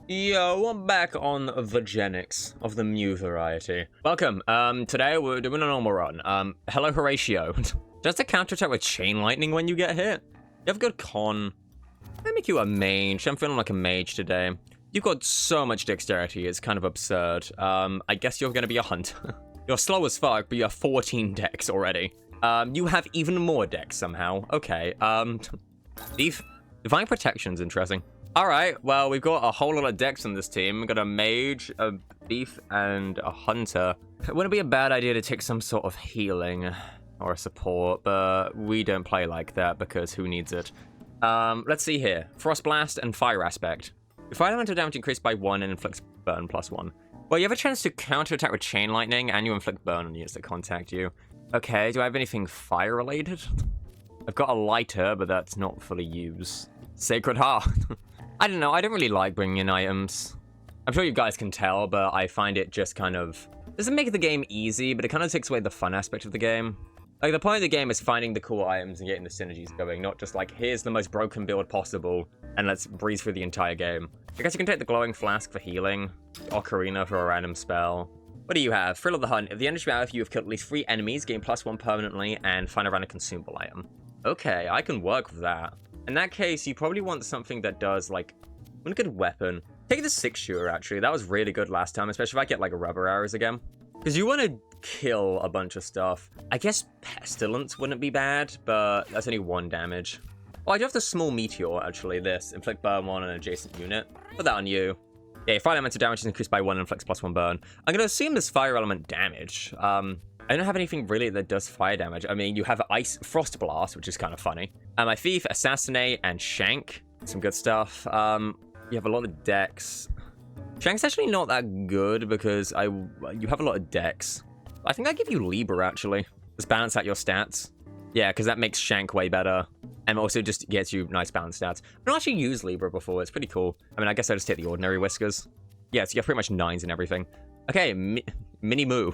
Yo, I'm back on Mewgenics of the Mew variety. Welcome. Today we're doing a normal run. Hello Horatio. Does the counterattack with chain lightning when you get hit? You have good con. I make you a mage. I'm feeling like a mage today. You've got so much dexterity, it's kind of absurd. I guess you're gonna be a hunter. You're slow as fuck, but you have 14 dex already. You have even more dex somehow. Okay, Divine Protection's interesting. Alright, well, we've got a whole lot of decks on this team. We've got a mage, a thief, and a hunter. It wouldn't be a bad idea to take some sort of healing or a support, but we don't play like that because who needs it? Let's see here. Frost Blast and Fire Aspect. Your fire elemental damage increased by 1 and inflicts burn +1. Well, you have a chance to counterattack with Chain Lightning, and you inflict burn on units that contact you. Okay, do I have anything fire-related? I've got a lighter, but that's not fully used. Sacred Heart. I don't know, I don't really like bringing in items. I'm sure you guys can tell, but I find it just kind of... doesn't make the game easy, but it kind of takes away the fun aspect of the game. Like, the point of the game is finding the cool items and getting the synergies going, not just like, here's the most broken build possible, and let's breeze through the entire game. I guess you can take the Glowing Flask for healing, Ocarina for a random spell. What do you have? Thrill of the Hunt. If the end of your battle, you have killed at least 3 enemies, gain +1 permanently, and find a random consumable item. Okay, I can work with that. In that case, you probably want something that does, like, one good weapon. Take the 6-shooter, actually. That was really good last time, especially if I get, like, rubber arrows again. Because you want to kill a bunch of stuff. I guess Pestilence wouldn't be bad, but that's only 1 damage. Oh, I do have the Small Meteor, actually, this. Inflict burn on an adjacent unit. Put that on you. Yeah, fire elemental damage is increased by 1 and inflicts +1 burn. I'm going to assume there's fire element damage. I don't have anything really that does fire damage. I mean, you have Ice Frost Blast, which is kind of funny. My Thief, Assassinate, and Shank. Some good stuff. You have a lot of dex. Shank's actually not that good because you have a lot of dex. I think I give you Libra, actually. Just balance out your stats. Yeah, because that makes Shank way better. And also just gets you nice balanced stats. I've not actually used Libra before. It's pretty cool. I mean, I guess I just take the ordinary whiskers. Yeah, so you have pretty much 9s and everything. Okay, Mini Moo.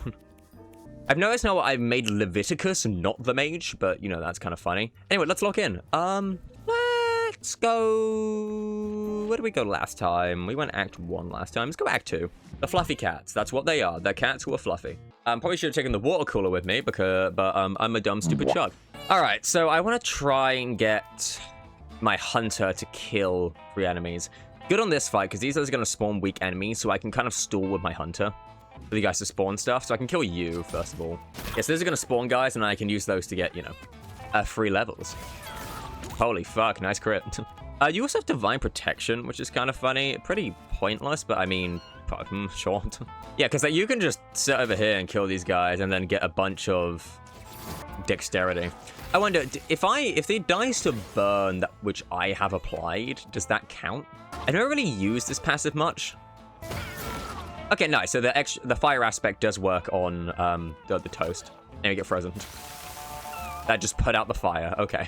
I've noticed now I've made Leviticus not the mage, but, you know, that's kind of funny. Anyway, let's lock in. Let's go... where did we go last time? We went Act 1 last time. Let's go Act 2. The fluffy cats. That's what they are. They're cats who are fluffy. Probably should have taken the water cooler with me, but I'm a dumb, stupid chug. Alright, so I want to try and get my hunter to kill 3 enemies. Good on this fight, because these are going to spawn weak enemies, so I can kind of stall with my hunter for you guys to spawn stuff. So I can kill you, first of all. Yes, those are going to spawn guys, and I can use those to get, you know, 3 levels. Holy fuck, nice crit. You also have Divine Protection, which is kind of funny. Pretty pointless, but I mean, sure. Yeah, because like, you can just sit over here and kill these guys and then get a bunch of dexterity. I wonder, if the dice to burn that which I have applied, does that count? I don't really use this passive much. Okay, nice. So the fire aspect does work on the toast. And you get frozen. That just put out the fire. Okay.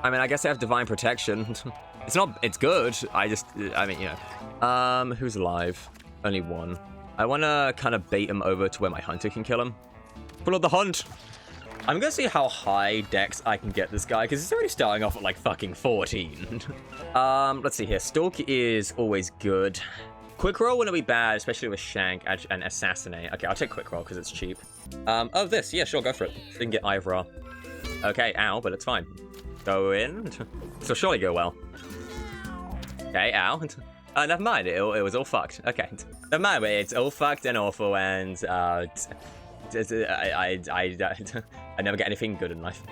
I mean, I guess I have Divine Protection. It's good. I mean, you know. Who's alive? Only 1. I want to kind of bait him over to where my hunter can kill him. Pull up the hunt. I'm going to see how high dex I can get this guy, because he's already starting off at like fucking 14. Let's see here. Stalk is always good. Quick roll wouldn't be bad, especially with Shank and Assassinate. Okay, I'll take quick roll because it's cheap. Oh, this. Yeah, sure, go for it. So you can get Ivra. Okay, ow, but it's fine. Go in. So surely go well. Okay, ow. Never mind, it was all fucked. Okay. Never mind, but it's all fucked and awful, and I never get anything good in life.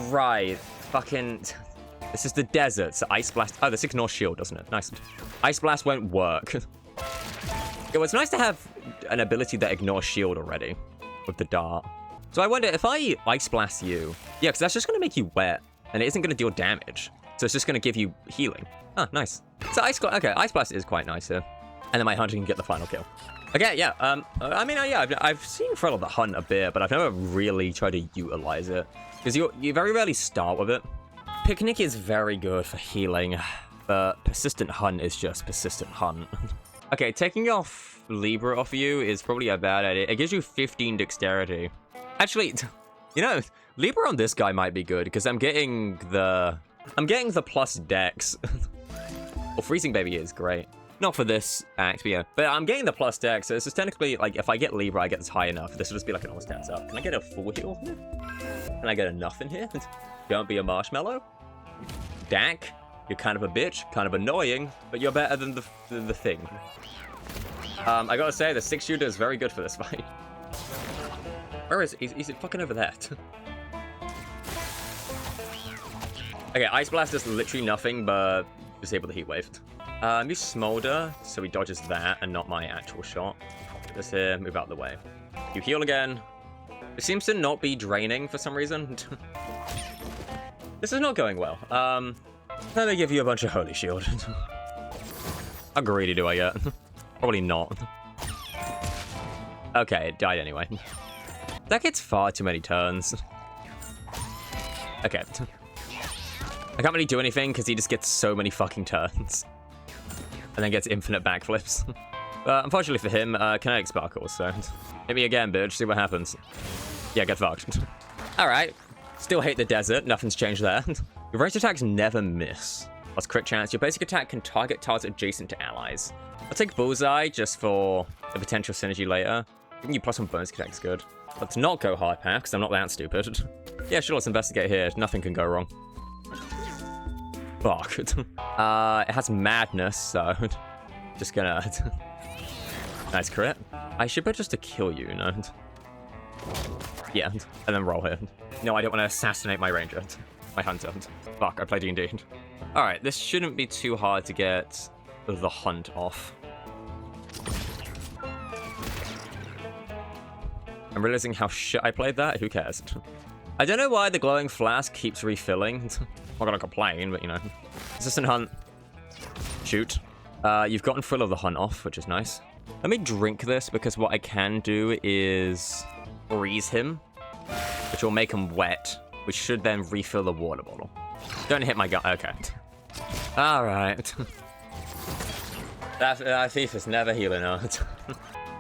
Right. Fucking... this is the desert, so Ice Blast... oh, this ignores shield, doesn't it? Nice. Ice Blast won't work. It was nice to have an ability that ignores shield already with the dart. So I wonder, if I Ice Blast you... yeah, because that's just going to make you wet, and it isn't going to deal damage. So it's just going to give you healing. Ah, nice. So Ice Blast is quite nice here. And then my hunter can get the final kill. Okay, yeah, I mean, yeah, I've seen Thrill of the Hunt a bit, but I've never really tried to utilize it. Because you very rarely start with it. Picnic is very good for healing, but Persistent Hunt is just Persistent Hunt. Okay, taking off Libra off you is probably a bad idea. It gives you 15 dexterity. Actually, you know, Libra on this guy might be good, because I'm getting the plus dex. Well, Freezing Baby is great. Not for this act, but yeah. But I'm getting the plus deck, so this is technically, like, if I get Libra, I get this high enough. This will just be like an almost 10 up. Can I get a full heal here? Can I get enough in here? Don't be a marshmallow. Dak, you're kind of a bitch, kind of annoying, but you're better than the thing. I gotta say, the 6-shooter is very good for this fight. Where is he? He's fucking over there. Okay, Ice Blast does literally nothing but disable the Heat Wave. Use Smolder, so he dodges that and not my actual shot. This here, move out of the way. You heal again. It seems to not be draining for some reason. This is not going well. Let me give you a bunch of Holy Shield. How greedy do I get? Probably not. Okay, it died anyway. That gets far too many turns. Okay. I can't really do anything because he just gets so many fucking turns. And then gets infinite backflips. Unfortunately for him, Kinetic Sparkle, so... Hit me again, bitch, see what happens. Yeah, get fucked. Alright. Still hate the desert, nothing's changed there. Your ranged attacks never miss. Plus crit chance, your basic attack can target targets adjacent to allies. I'll take Bullseye just for the potential synergy later. Giving you plus 1 bonus attack is good. Let's not go hard path, because I'm not that stupid. Yeah, sure, let's investigate here. Nothing can go wrong. Fuck. It has madness, so just gonna... Nice crit. I should bet just to kill you, you know? Yeah, and then roll here. No, I don't want to assassinate my ranger. My hunter. Fuck, I play D&D. Alright, this shouldn't be too hard to get the hunt off. I'm realizing how shit I played that. Who cares? I don't know why the glowing flask keeps refilling. I'm not gonna complain, but you know. Assistant hunt. Shoot. You've gotten full of the hunt off, which is nice. Let me drink this, because what I can do is freeze him, which will make him wet, which should then refill the water bottle. Don't hit my gun. Okay. Alright. That thief is never healing out.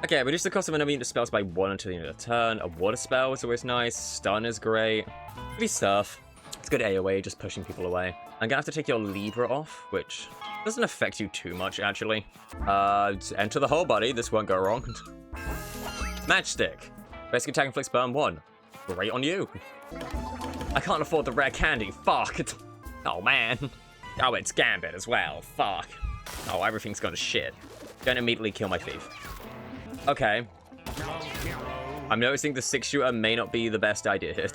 Okay, reduce the cost of enemy spells by 1 until the end of the turn. A water spell is always nice. Stun is great. Maybe Surf. It's good AoE, just pushing people away. I'm gonna have to take your Libra off, which doesn't affect you too much, actually. Enter the hole, buddy. This won't go wrong. Matchstick. Basic attack inflicts burn 1. Great on you. I can't afford the rare candy. Fuck. Oh, man. Oh, it's Gambit as well. Fuck. Oh, everything's gone to shit. Don't immediately kill my thief. Okay. I'm noticing the 6-shooter may not be the best idea here.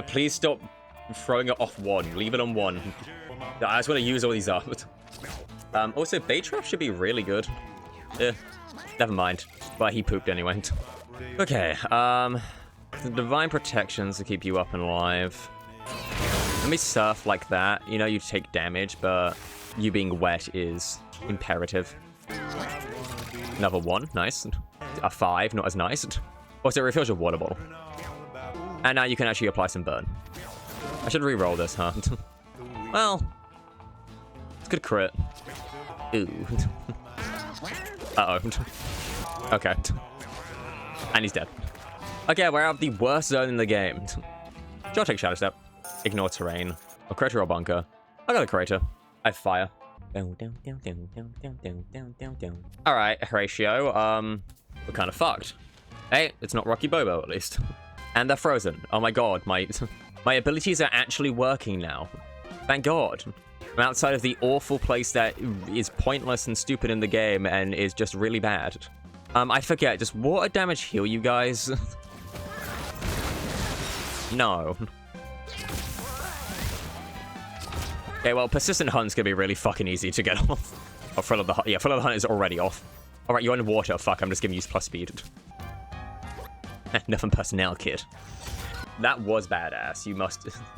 Please stop throwing it off 1. Leave it on 1. I just want to use all these up. Also, Bait Trap should be really good. Never mind. But he pooped anyway. Okay, the Divine Protections to keep you up and alive. Let me Surf like that. You know you take damage, but you being wet is imperative. Another 1, nice. A 5, not as nice. Also, it refills your water bottle. And now you can actually apply some burn. I should re-roll this, huh? Well, it's good crit. Ooh. Uh-oh. Okay. And he's dead. Okay, we're out of the worst zone in the game. I'll take Shadow Step. Ignore terrain. Or crater or bunker. I got a crater. I have fire. Alright, Horatio. We're kind of fucked. Hey, it's not Rocky Bobo at least. And they're frozen. Oh my god, my abilities are actually working now. Thank god. I'm outside of the awful place that is pointless and stupid in the game and is just really bad. I forget, does water damage heal you guys? No. Okay, well, Persistent Hunt's gonna be really fucking easy to get off. Oh, Frill of the Hunt. Yeah, Frill of the Hunt is already off. Alright, you're underwater. Fuck, I'm just giving you plus speed. Nothing personnel, kid. That was badass. You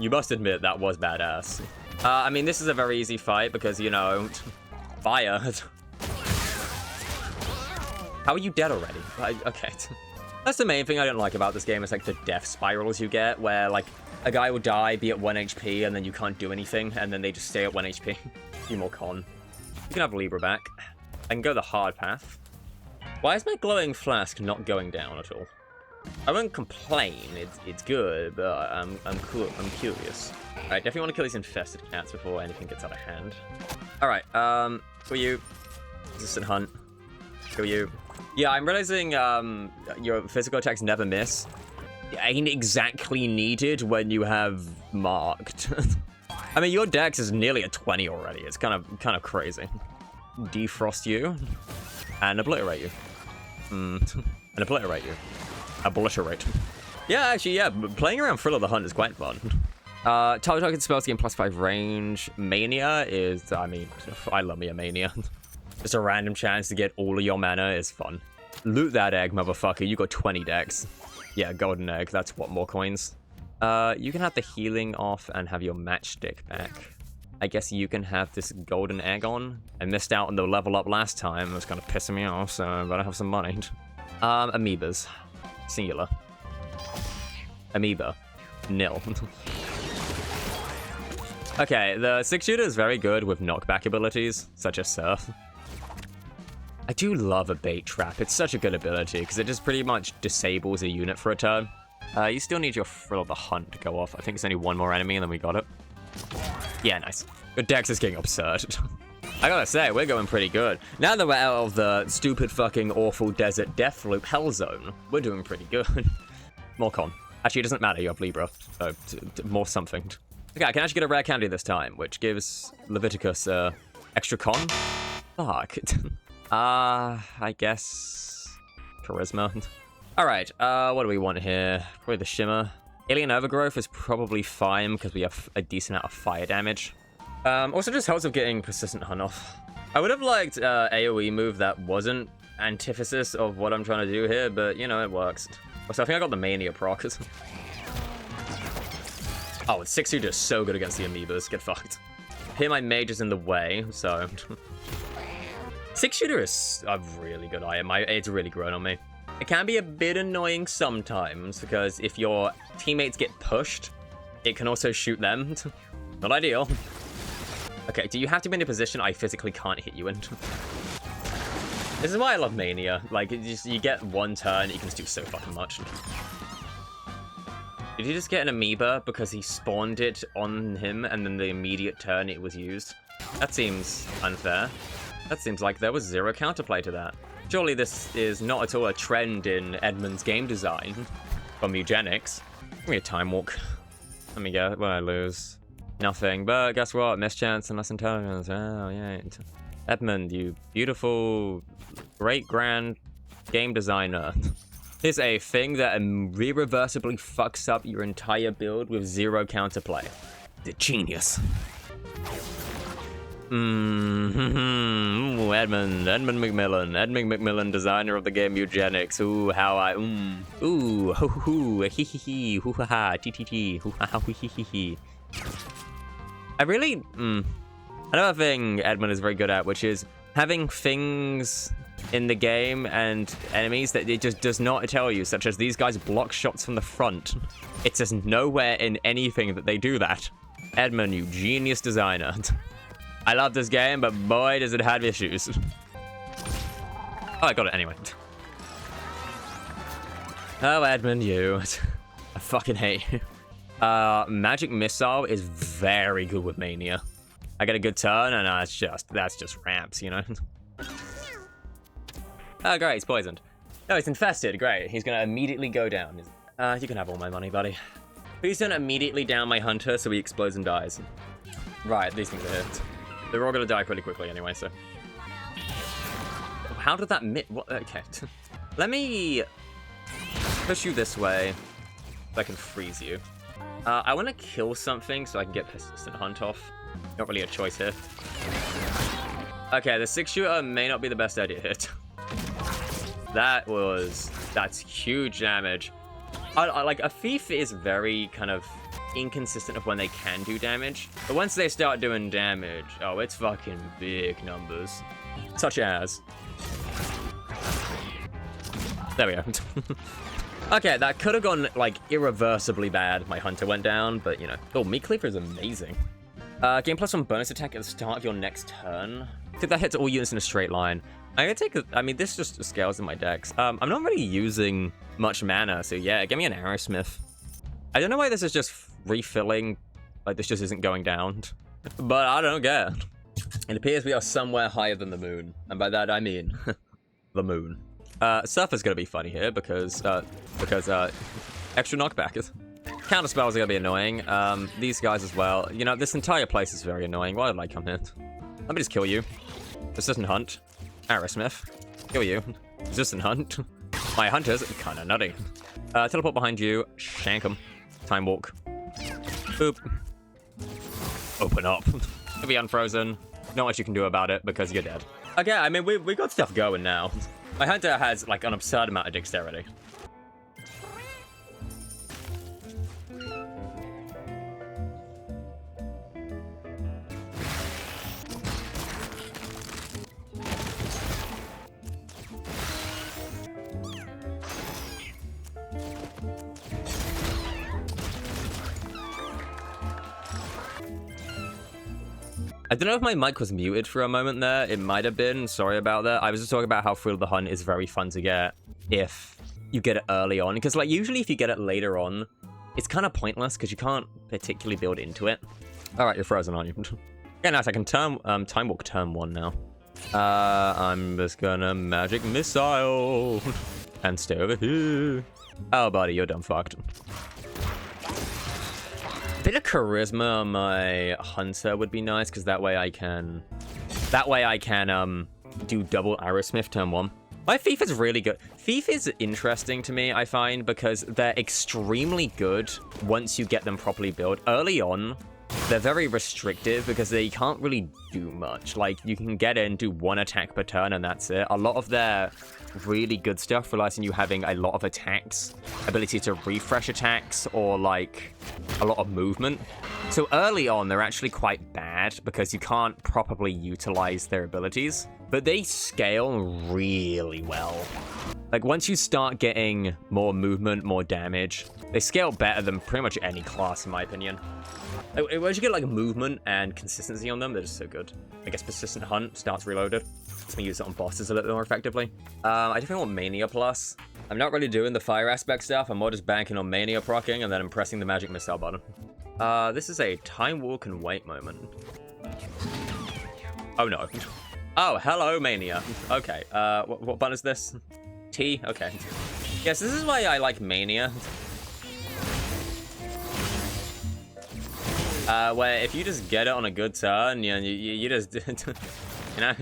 must admit that was badass. I mean, this is a very easy fight because, you know, fire. How are you dead already? Okay. That's the main thing I don't like about this game, is like the death spirals you get, where like a guy will die, be at 1 HP, and then you can't do anything, and then they just stay at 1 HP. You more con. You can have Libra back. I can go the hard path. Why is my glowing flask not going down at all? I won't complain. It's good, but I'm curious. Alright, definitely want to kill these infested cats before anything gets out of hand. Alright, for you. Resistant hunt. Kill you. Yeah, I'm realizing your physical attacks never miss. It ain't exactly needed when you have marked. I mean, your dex is nearly a 20 already. It's kind of crazy. Defrost you and obliterate you. And obliterate you. Obliterate. Yeah, actually, yeah. Playing around Frill of the Hunt is quite fun. Target spells gain +5 range. Mania is, I mean, I love me a Mania. Just a random chance to get all of your mana is fun. Loot that egg, motherfucker. You got 20 decks. Yeah, golden egg. That's what, more coins? You can have the healing off and have your matchstick back. I guess you can have this golden egg on. I missed out on the level up last time. It was kind of pissing me off, so I better have some money. Amoebas. Singular. Amoeba. Nil. Okay, the 6-shooter is very good with knockback abilities, such as Surf. I do love a bait trap. It's such a good ability, because it just pretty much disables a unit for a turn. You still need your Frill of the Hunt to go off. I think it's only one more enemy, and then we got it. Yeah, nice. Your dex is getting absurd. I gotta say, we're going pretty good. Now that we're out of the stupid fucking awful desert death loop hell zone, we're doing pretty good. More con. Actually, it doesn't matter, you have Libra, so more something. Okay, I can actually get a rare candy this time, which gives Leviticus extra con. Fuck. I guess charisma. All right, what do we want here? Probably the shimmer. Alien Overgrowth is probably fine because we have a decent amount of fire damage. Also just helps with getting Persistent Hunt off. I would have liked AoE move that wasn't antithesis of what I'm trying to do here, but you know, it works. So I think I got the Mania proc. Oh, 6-shooter is so good against the amoebas. Get fucked. Here my mage is in the way, so... 6-shooter is a really good item. It's really grown on me. It can be a bit annoying sometimes, because if your teammates get pushed, it can also shoot them. Not ideal. Okay, do you have to be in a position I physically can't hit you in? This is why I love Mania. Like, you get one turn, you can just do so fucking much. Did you just get an amoeba because he spawned it on him and then the immediate turn it was used? That seems unfair. That seems like there was zero counterplay to that. Surely this is not at all a trend in Edmund's game design from Mewgenics. Give me a time walk. Let me get what I lose. Nothing, but guess what? Mischance and less intelligence. Oh, yeah. Edmund, you beautiful, great grand game designer. Here's a thing that irreversibly fucks up your entire build with zero counterplay. The genius. Edmund McMillan, designer of the game Mewgenics. Ooh, how I, ooh, hoo hoo, hee hee hee, hoo ha ha, tee tee tee, hoo ha ha, hee hee hee. I really, another thing Edmund is very good at, which is having things in the game and enemies that it just does not tell you, such as these guys block shots from the front. It says nowhere in anything that they do that. Edmund, you genius designer. I love this game, but boy, does it have issues. Oh, I got it anyway. Oh, Edmund, you. I fucking hate you. Magic Missile is very good with Mania. I get a good turn, and that's just ramps, you know? Oh, great, he's poisoned. No, he's infested, great. He's gonna immediately go down. You can have all my money, buddy. Please don't immediately down my hunter so he explodes and dies. Right, these things are hit. They're all gonna die pretty quickly anyway, so... How did that what? Okay. Let me push you this way so I can freeze you. I want to kill something so I can get Persistent Hunt off. Not really a choice here. Okay, the 6-shooter may not be the best idea hit. That's huge damage. Like, a thief is very kind of inconsistent of when they can do damage. But once they start doing damage, oh, it's fucking big numbers. Such as... There we go. Okay, that could have gone, like, irreversibly bad. My hunter went down, but, you know. Oh, Meat Cleaver is amazing. Gain +1 bonus attack at the start of your next turn. I think that hits all units in a straight line. I'm gonna take I mean, this just scales in my decks. I'm not really using much mana, so yeah, give me an Arrowsmith. I don't know why this is just refilling Like, this just isn't going down. But I don't care. It appears we are somewhere higher than the moon. And by that, I mean the moon. Surfer's gonna be funny here because extra knockback is. Counterspells are gonna be annoying. These guys as well. You know, this entire place is very annoying. Why did I come here? Let me just kill you. Persistent Hunt. Aerosmith. Kill you. Persistent Hunt. My hunter's kinda nutty. Teleport behind you. Shank him. Time Walk. Boop. Open up. You'll be unfrozen. Not much you can do about it because you're dead. Okay, I mean, we got stuff going now. My hunter has, like, an absurd amount of dexterity. I don't know if my mic was muted for a moment there. It might have been. Sorry about that. I was just talking about how Thrill of the Hunt is very fun to get if you get it early on. Because, like, usually if you get it later on, it's kind of pointless because you can't particularly build into it. All right, you're frozen, aren't you? Yeah, nice. I can Time Walk turn 1 now. I'm just gonna Magic Missile and stay over here. Oh, buddy, you're done fucked. Bit of charisma on my hunter would be nice because that way I can do double Aerosmith turn 1. My thief is really good. Thief is interesting to me, I find, because they're extremely good once you get them properly built. Early on, they're very restrictive because they can't really do much. Like, you can get in, do 1 attack per turn, and that's it. A lot of their really good stuff relies on you having a lot of attacks, ability to refresh attacks, or, like, a lot of movement. So early on, they're actually quite bad because you can't properly utilize their abilities, but they scale really well. Like, once you start getting more movement, more damage, they scale better than pretty much any class, in my opinion. Like, once you get, like, movement and consistency on them, they're just so good. I guess Persistent Hunt starts reloaded. Let me use it on bosses a little more effectively. I definitely want Mania Plus. I'm not really doing the fire aspect stuff. I'm more just banking on Mania proccing and then I'm pressing the Magic Missile button. This is a Time Walk and Wait moment. Oh, no. Oh, hello, Mania. Okay, what button is this? T? Okay. Yes, this is why I like Mania. Where if you just get it on a good turn, you just, you know?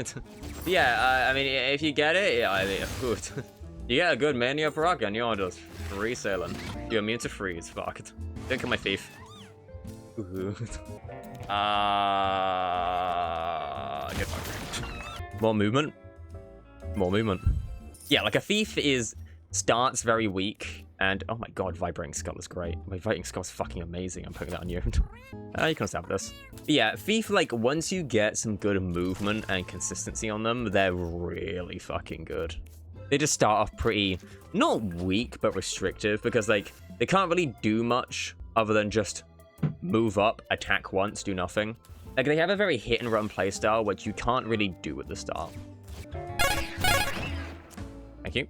Yeah, I mean, if you get it, yeah, I mean, you get a good Mania proc and you're just free sailing. You're immune to freeze, fuck it. Don't kill my thief. Good fuck. More movement. More movement. Yeah, like a thief starts very weak. And, oh my god, Vibrating Skull is great. Vibrating Skull is fucking amazing. I'm putting that on you. You can stab this. But yeah, Thief, like, once you get some good movement and consistency on them, they're really fucking good. They just start off pretty, not weak, but restrictive, because, like, they can't really do much other than just move up, attack once, do nothing. Like, they have a very hit-and-run playstyle, which you can't really do at the start. Thank you.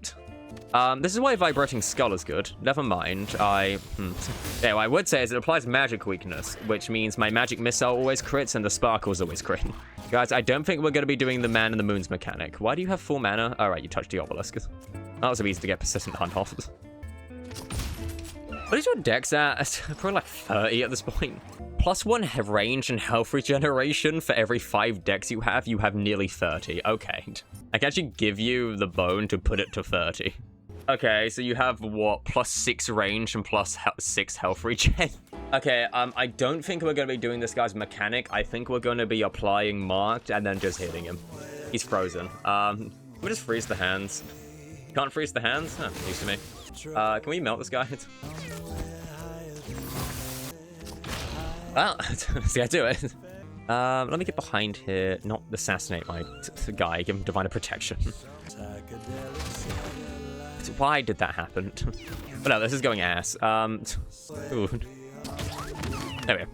This is why Vibrating Skull is good. Never mind. Yeah, what I would say is it applies magic weakness, which means my Magic Missile always crits and the Sparkles always crit. Guys, I don't think we're going to be doing the Man in the Moon's mechanic. Why do you have full mana? Alright, you touched the obelisk. That was so easy to get Persistent Hunt off. What is your dex at? Probably like 30 at this point. +1 range and health regeneration for every 5 decks you have nearly 30. Okay. I can actually give you the bone to put it to 30. Okay, so you have, what, +6 range and +6 health regen? Okay, I don't think we're going to be doing this guy's mechanic. I think we're going to be applying Marked and then just hitting him. He's frozen. We'll just freeze the hands. Can't freeze the hands? Huh, news to me. Can we melt this guy? Well, see, I do it. Let me get behind here, not assassinate my guy, give him Divine Protection. Why did that happen? But no, this is going ass. Ooh. There we go.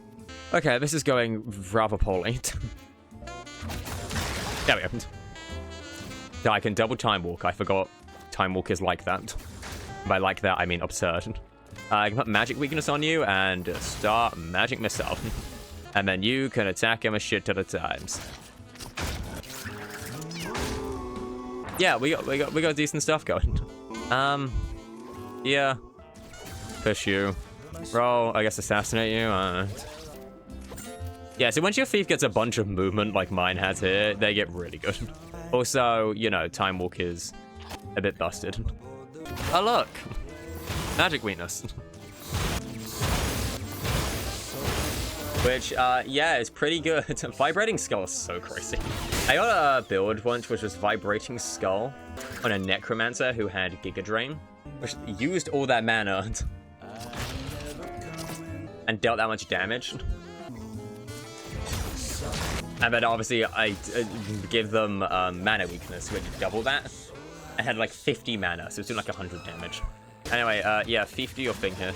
Okay, this is going rather poorly. There we go. Yeah, I can double Time Walk. I forgot Time Walk is like that. By like that, I mean absurd. I can put Magic Weakness on you and start Magic Missile. And then you can attack him a shit ton of times. Yeah, we got decent stuff going. Yeah. Push you. Roll, I guess assassinate you. Yeah, so once your thief gets a bunch of movement like mine has here, they get really good. Also, you know, Time Walk is a bit busted. Oh, look! Magic weakness. Which, yeah, is pretty good. Vibrating Skull is so crazy. I got a build once which was Vibrating Skull on a Necromancer who had Giga Drain, which used all that mana and dealt that much damage. And then obviously I give them mana weakness, which double that. I had like 50 mana, so it's doing like 100 damage. Anyway, yeah, Thief, do your thing here.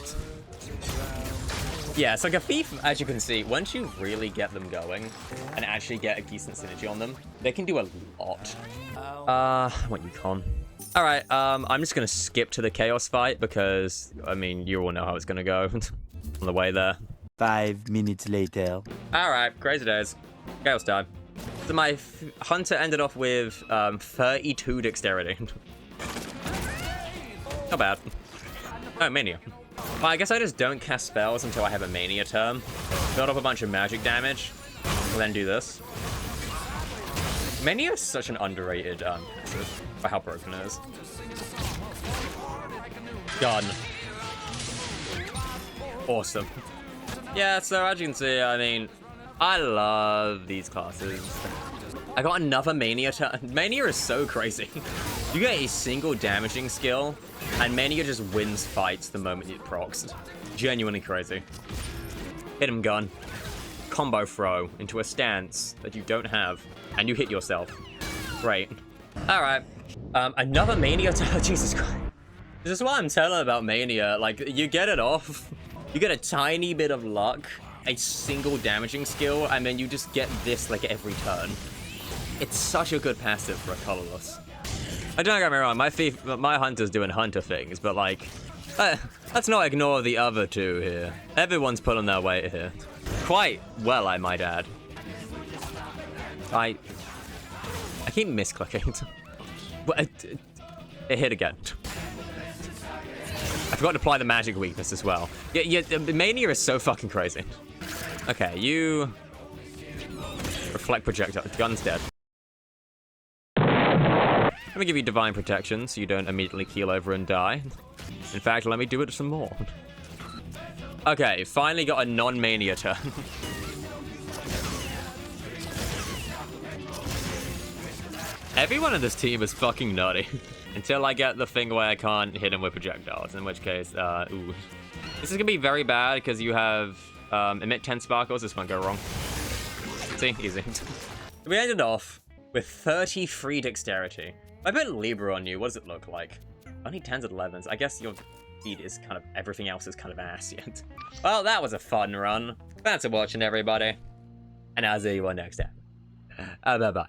Yeah, it's like a Thief, as you can see, once you really get them going and actually get a decent synergy on them, they can do a lot. What you con? All right, I'm just gonna skip to the Chaos fight because, I mean, you all know how it's gonna go on the way there. 5 minutes later. All right, crazy days. Chaos time. So my Hunter ended off with 32 Dexterity. Not bad. Oh, Mania. Well, I guess I just don't cast spells until I have a Mania turn. Build up a bunch of magic damage, and then do this. Mania is such an underrated passive for how broken it is. Done. Awesome. Yeah, so as you can see, I mean, I love these classes. I got another Mania turn. Mania is so crazy. You get a single damaging skill, and Mania just wins fights the moment it procs. Genuinely crazy. Hit him gun. Combo throw into a stance that you don't have, and you hit yourself. Great. Alright. Another Mania turn. Jesus Christ. This is what I'm telling about Mania. Like, you get it off, you get a tiny bit of luck, a single damaging skill, and then you just get this like every turn. It's such a good passive for a colorless. I don't get me wrong, my Hunter's doing Hunter things, but like, let's not ignore the other two here. Everyone's pulling their weight here. Quite well, I might add. I keep misclicking. But it hit again. I forgot to apply the magic weakness as well. Yeah, Mania is so fucking crazy. Okay, you reflect projectile. Gun's dead. Let me give you divine protection so you don't immediately keel over and die. In fact, let me do it some more. Okay, finally got a non-Mania turn. Everyone in this team is fucking nutty. Until I get the thing where I can't hit him with projectiles, in which case, ooh. This is gonna be very bad because you have emit 10 sparkles. This won't go wrong. See, easy. We ended off with 33 dexterity. I put Libra on you. What does it look like? Only 10s and 11s. I guess your speed is kind of, everything else is kind of ass yet. Well, that was a fun run. Thanks for watching, everybody. And I'll see you all next time. Bye-bye.